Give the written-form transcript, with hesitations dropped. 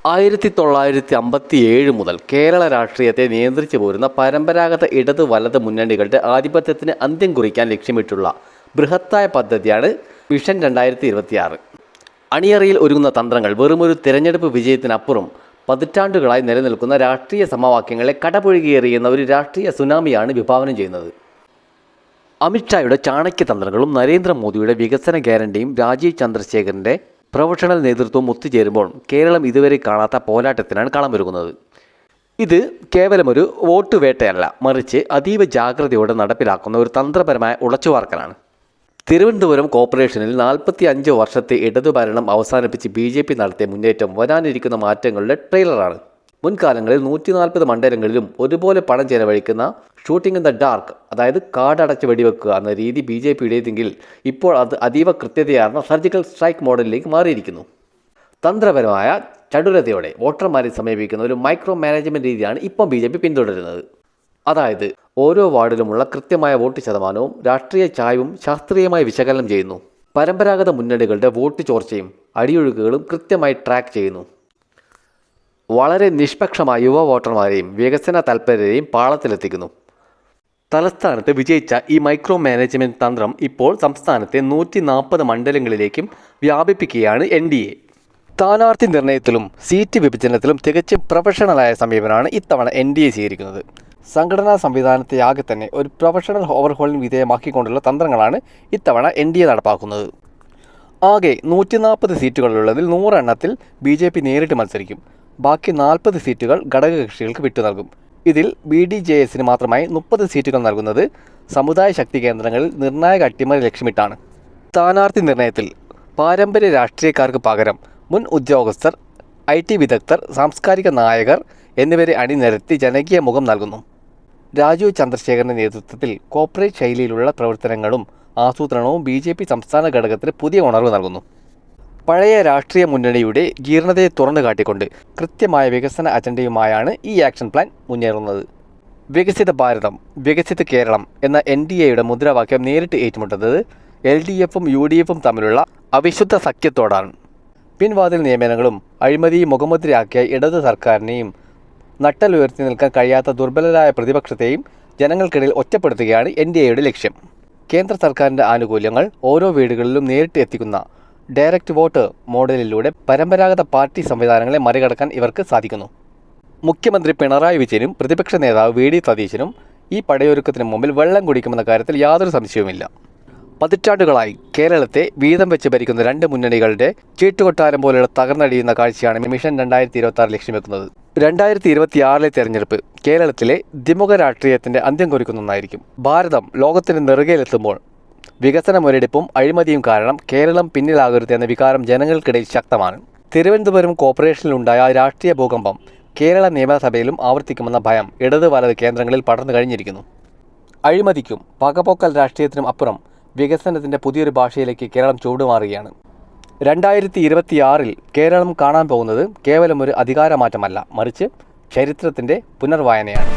1957 മുതൽ കേരള രാഷ്ട്രീയത്തെ നിയന്ത്രിച്ചു പോരുന്ന പരമ്പരാഗത ഇടത് വലത് മുന്നണികളുടെ ആധിപത്യത്തിന് അന്ത്യം കുറിക്കാൻ ലക്ഷ്യമിട്ടുള്ള ബൃഹത്തായ പദ്ധതിയാണ് വിഷൻ 2026. അണിയറയിൽ ഒരുങ്ങുന്ന തന്ത്രങ്ങൾ വെറുമൊരു തിരഞ്ഞെടുപ്പ് വിജയത്തിനപ്പുറം പതിറ്റാണ്ടുകളായി നിലനിൽക്കുന്ന രാഷ്ട്രീയ സമവാക്യങ്ങളെ കടപുഴകിയെറിയുന്ന ഒരു രാഷ്ട്രീയ സുനാമിയാണ് വിഭാവനം ചെയ്യുന്നത്. അമിത്ഷായുടെ ചാണക്യതന്ത്രങ്ങളും നരേന്ദ്രമോദിയുടെ വികസന ഗ്യാരണ്ടിയും രാജീവ് ചന്ദ്രശേഖറിൻ്റെ പ്രൊഫഷണൽ നേതൃത്വവും ഒത്തുചേരുമ്പോൾ കേരളം ഇതുവരെ കാണാത്ത പോരാട്ടത്തിനാണ് കളമൊരുങ്ങുന്നത്. ഇത് കേവലമൊരു വോട്ട് വേട്ടയല്ല, മറിച്ച് അതീവ ജാഗ്രതയോടെ നടപ്പിലാക്കുന്ന ഒരു തന്ത്രപരമായ ഉളച്ചുവാർക്കലാണ്. തിരുവനന്തപുരം കോർപ്പറേഷനിൽ 45 വർഷത്തെ ഇടതുഭരണം അവസാനിപ്പിച്ച് BJP നടത്തിയ മുന്നേറ്റം വരാനിരിക്കുന്ന മാറ്റങ്ങളുടെ ട്രെയിലറാണ്. മുൻകാലങ്ങളിൽ 140 മണ്ഡലങ്ങളിലും ഒരുപോലെ പണം ചെലവഴിക്കുന്ന ഷൂട്ടിംഗ് ഇൻ ദ ഡാർക്ക്, അതായത് കാടടച്ച് വെടിവെക്കുക എന്ന രീതി BJPയുടേതെങ്കിൽ ഇപ്പോൾ അത് അതീവ കൃത്യതയാർന്ന സർജിക്കൽ സ്ട്രൈക്ക് മോഡലിലേക്ക് മാറിയിരിക്കുന്നു. തന്ത്രപരമായ ചടുലതയോടെ വോട്ടർമാരെ സമീപിക്കുന്ന ഒരു മൈക്രോ മാനേജ്മെൻറ്റ് രീതിയാണ് ഇപ്പോൾ BJP പിന്തുടരുന്നത്. അതായത് ഓരോ വാർഡിലുമുള്ള കൃത്യമായ വോട്ട് ശതമാനവും രാഷ്ട്രീയ ചായവും ശാസ്ത്രീയമായി വിശകലനം ചെയ്യുന്നു. പരമ്പരാഗത മുന്നണികളുടെ വോട്ട് ചോർച്ചയും അടിയൊഴുക്കുകളും കൃത്യമായി ട്രാക്ക് ചെയ്യുന്നു. വളരെ നിഷ്പക്ഷമായ യുവ വോട്ടർമാരെയും വികസന തൽപരരെയും പാളത്തിലെത്തിക്കുന്നു. തലസ്ഥാനത്ത് വിജയിച്ച ഈ മൈക്രോ മാനേജ്മെൻറ്റ് തന്ത്രം ഇപ്പോൾ സംസ്ഥാനത്തെ 140 മണ്ഡലങ്ങളിലേക്കും വ്യാപിപ്പിക്കുകയാണ് NDA. സ്ഥാനാർത്ഥി നിർണയത്തിലും സീറ്റ് വിഭജനത്തിലും തികച്ചും പ്രൊഫഷണലായ സമീപനമാണ് ഇത്തവണ NDA സ്വീകരിക്കുന്നത്. സംഘടനാ സംവിധാനത്തെ ആകെ തന്നെ ഒരു പ്രൊഫഷണൽ ഓവർഹോളിന് വിധേയമാക്കിക്കൊണ്ടുള്ള തന്ത്രങ്ങളാണ് ഇത്തവണ NDA നടപ്പാക്കുന്നത്. ആകെ 140 സീറ്റുകളുള്ളതിൽ 100 എണ്ണത്തിൽ BJP നേരിട്ട് മത്സരിക്കും. ബാക്കി 40 സീറ്റുകൾ ഘടകകക്ഷികൾക്ക് വിട്ടു നൽകും. ഇതിൽ BDJSന് മാത്രമായി 30 സീറ്റുകൾ നൽകുന്നത് സമുദായ ശക്തി കേന്ദ്രങ്ങളിൽ നിർണായക അട്ടിമറി ലക്ഷ്യമിട്ടാണ്. സ്ഥാനാർത്ഥി നിർണയത്തിൽ പാരമ്പര്യ രാഷ്ട്രീയക്കാർക്ക് പകരം മുൻ ഉദ്യോഗസ്ഥർ, IT വിദഗ്ധർ, സാംസ്കാരിക നായകർ എന്നിവരെ അണിനിരത്തി ജനകീയ മുഖം നൽകുന്നു. രാജീവ് ചന്ദ്രശേഖറിൻ്റെ നേതൃത്വത്തിൽ കോർപ്പറേറ്റ് ശൈലിയിലുള്ള പ്രവർത്തനങ്ങളും ആസൂത്രണവും BJP സംസ്ഥാന ഘടകത്തിന് പുതിയ ഉണർവ് നൽകുന്നു. പഴയ രാഷ്ട്രീയ മുന്നണിയുടെ ജീർണതയെ തുറന്നു കാട്ടിക്കൊണ്ട് കൃത്യമായ വികസന അജണ്ടയുമായാണ് ഈ ആക്ഷൻ പ്ലാൻ മുന്നേറുന്നത്. വികസിത ഭാരതം, വികസിത കേരളം എന്ന NDAയുടെ മുദ്രാവാക്യം നേരിട്ട് ഏറ്റുമുട്ടുന്നത് LDFും UDFും തമ്മിലുള്ള അവിശുദ്ധ സഖ്യത്തോടാണ്. പിൻവാതിൽ നിയമനങ്ങളും അഴിമതിയും മുഖമുദ്രയാക്കിയ ഇടത് സർക്കാരിനെയും നട്ടലുയർത്തി നിൽക്കാൻ കഴിയാത്ത ദുർബലരായ പ്രതിപക്ഷത്തെയും ജനങ്ങൾക്കിടയിൽ ഒറ്റപ്പെടുത്തുകയാണ് NDAയുടെ ലക്ഷ്യം. കേന്ദ്ര സർക്കാരിൻ്റെ ആനുകൂല്യങ്ങൾ ഓരോ വീടുകളിലും നേരിട്ട് എത്തിക്കുന്ന ഡയറക്റ്റ് വോട്ട് മോഡലിലൂടെ പരമ്പരാഗത പാർട്ടി സംവിധാനങ്ങളെ മറികടക്കാൻ ഇവർക്ക് സാധിക്കുന്നു. മുഖ്യമന്ത്രി പിണറായി വിജയനും പ്രതിപക്ഷ നേതാവ് VD സതീശനും ഈ പടയൊരുക്കത്തിന് മുമ്പിൽ വെള്ളം കുടിക്കുമെന്ന കാര്യത്തിൽ യാതൊരു സംശയവുമില്ല. പതിറ്റാണ്ടുകളായി കേരളത്തെ വീതം വെച്ച് ഭരിക്കുന്ന രണ്ട് മുന്നണികളുടെ ചീട്ടുകൊട്ടാരം പോലെയുള്ള തകർന്നടിയുന്ന കാഴ്ചയാണ് മിഷൻ 2026 ലക്ഷ്യം വെക്കുന്നത്. 2026 തെരഞ്ഞെടുപ്പ് കേരളത്തിലെ ദ്വിമുഖ രാഷ്ട്രീയത്തിൻ്റെ അന്ത്യം കുറിക്കുന്ന ഒന്നായിരിക്കും. ഭാരതം ലോകത്തിന് നെറുകയിലെത്തുമ്പോൾ വികസന മുരടിപ്പും അഴിമതിയും കാരണം കേരളം പിന്നിലാകരുത് എന്ന വികാരം ജനങ്ങൾക്കിടയിൽ ശക്തമാണ്. തിരുവനന്തപുരം കോർപ്പറേഷനിലുണ്ടായ രാഷ്ട്രീയ ഭൂകമ്പം കേരള നിയമസഭയിലും ആവർത്തിക്കുമെന്ന ഭയം ഇടത് വലത് കേന്ദ്രങ്ങളിൽ പടർന്നു കഴിഞ്ഞിരിക്കുന്നു. അഴിമതിക്കും പകപോക്കൽ രാഷ്ട്രീയത്തിനും അപ്പുറം വികസനത്തിൻ്റെ പുതിയൊരു ഭാഷയിലേക്ക് കേരളം ചൂടുമാറുകയാണ്. 2026 കേരളം കാണാൻ പോകുന്നത് കേവലം ഒരു അധികാരമാറ്റമല്ല, മറിച്ച് ചരിത്രത്തിൻ്റെ പുനർവായനയാണ്.